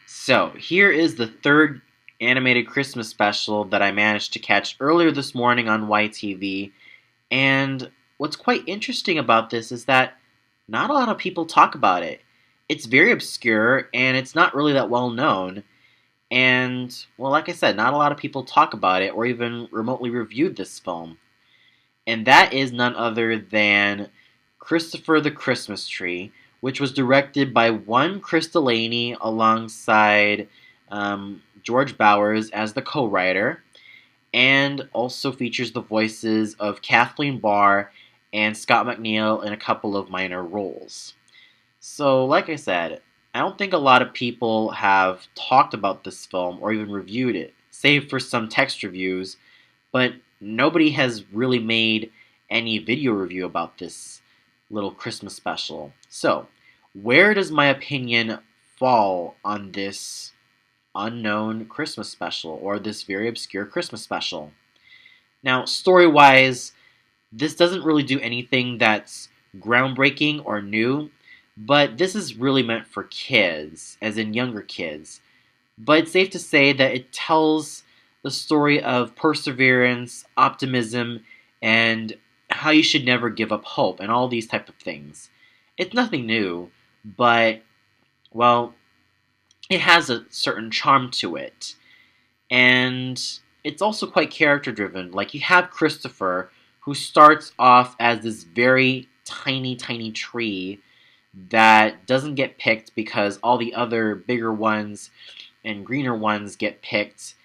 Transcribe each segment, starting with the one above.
So, here is the third animated Christmas special that I managed to catch earlier this morning on YTV. And what's quite interesting about this is that not a lot of people talk about it. It's very obscure and it's not really that well known. And, well, like I said, not a lot of people talk about it or even remotely reviewed this film. And that is none other than Christopher the Christmas Tree, which was directed by one Chris Delaney alongside George Bowers as the co-writer, and also features the voices of Kathleen Barr and Scott McNeil in a couple of minor roles. So, like I said, I don't think a lot of people have talked about this film or even reviewed it, save for some text reviews, but nobody has really made any video review about this little Christmas special. So, where does my opinion fall on this unknown Christmas special or this very obscure Christmas special? Now, story wise, this doesn't really do anything that's groundbreaking or new, but this is really meant for kids, as in younger kids. But it's safe to say that it tells the story of perseverance, optimism, and how you should never give up hope, and all these type of things. It's nothing new, but, well, it has a certain charm to it. And it's also quite character driven. Like, you have Christopher, who starts off as this very tiny, tiny tree that doesn't get picked because all the other bigger ones and greener ones get picked,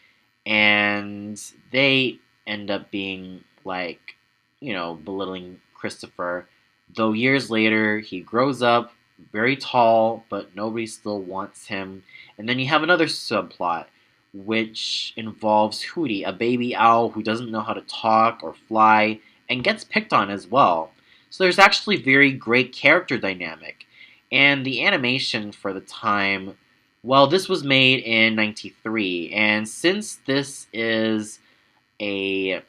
and they end up being like, belittling Christopher. Though years later, he grows up very tall, but nobody still wants him. And then you have another subplot, which involves Hooty, a baby owl who doesn't know how to talk or fly, and gets picked on as well. So there's actually very great character dynamic. And the animation for the time, well, this was made in 93, and since this is a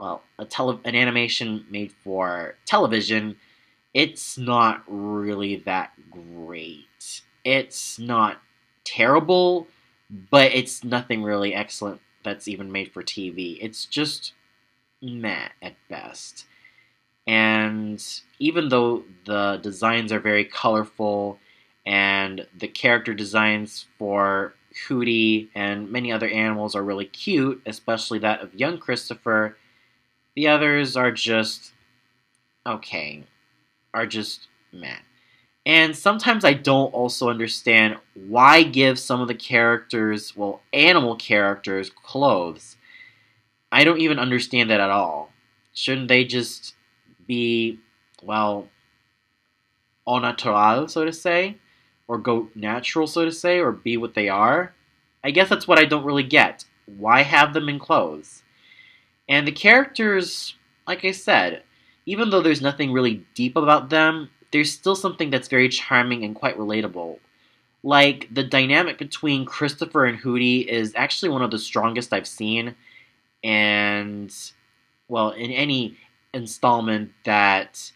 an animation made for television, it's not really that great. It's not terrible, but it's nothing really excellent that's even made for TV. It's just meh at best. And even though the designs are very colorful and the character designs for Hooty and many other animals are really cute, especially that of young Christopher, the others are just okay, are just meh. And sometimes I don't also understand why give some of the characters, well, animal characters, clothes. I don't even understand that at all. Shouldn't they just be, well, au natural, so to say? Or go natural, so to say? Or be what they are? I guess that's what I don't really get. Why have them in clothes? And the characters, like I said, even though there's nothing really deep about them, there's still something that's very charming and quite relatable. Like, the dynamic between Christopher and Hooty is actually one of the strongest I've seen, and, well, in any installment that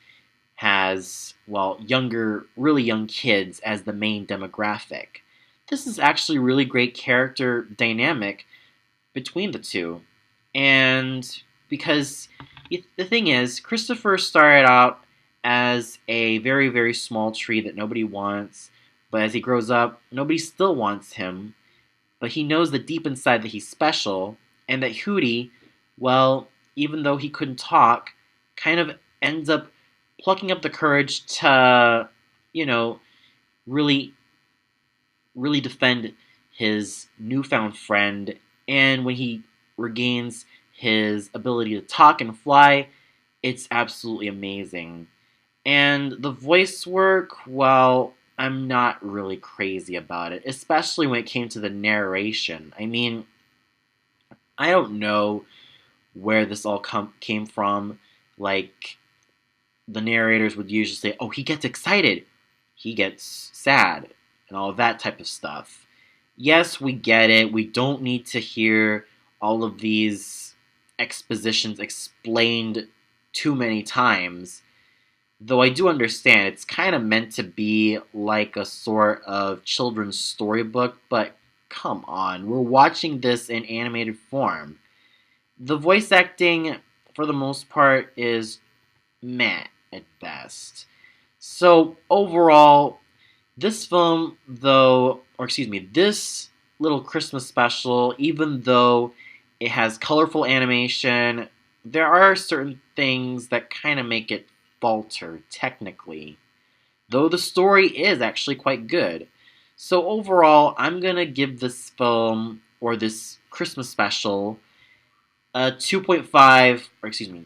has, well, younger, really young kids as the main demographic. This is actually really great character dynamic between the two. And because the thing is, Christopher started out as a very, very small tree that nobody wants, but as he grows up, nobody still wants him. But he knows that deep inside that he's special, and that Hooty, well, even though he couldn't talk, kind of ends up plucking up the courage to, you know, really, really defend his newfound friend. And when he regains his ability to talk and fly, it's absolutely amazing. And the voice work, well, I'm not really crazy about it, especially when it came to the narration. I mean, I don't know where this all came from. Like, the narrators would usually say, oh, he gets excited, he gets sad, and all that type of stuff. Yes, we get it. We don't need to hear all of these expositions explained too many times. Though I do understand it's kind of meant to be like a sort of children's storybook, but come on, we're watching this in animated form. The voice acting, for the most part, is meh at best. So, overall, this film, though, or excuse me, this little Christmas special, even though it has colorful animation, there are certain things that kind of make it falter, technically. Though the story is actually quite good. So, overall, I'm gonna give this film, or this Christmas special, a 2.5, or excuse me,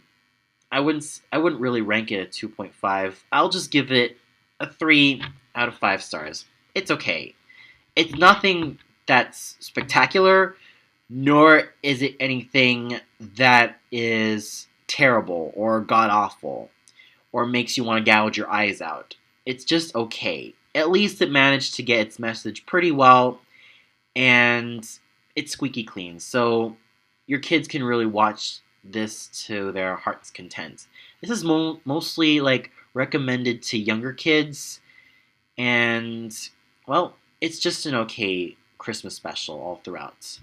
I wouldn't really rank it a 2.5. I'll just give it a 3 out of 5 stars. It's okay. It's nothing that's spectacular, nor is it anything that is terrible or god awful or makes you want to gouge your eyes out. It's just okay. At least it managed to get its message pretty well, and it's squeaky clean. So your kids can really watch this to their heart's content. This is mostly like recommended to younger kids, and well, it's just an okay Christmas special all throughout.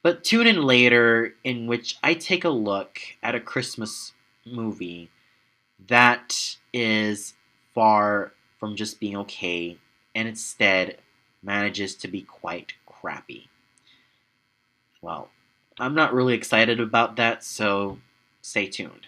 But tune in later, in which I take a look at a Christmas movie that is far from just being okay and instead manages to be quite crappy. Well, I'm not really excited about that, so stay tuned.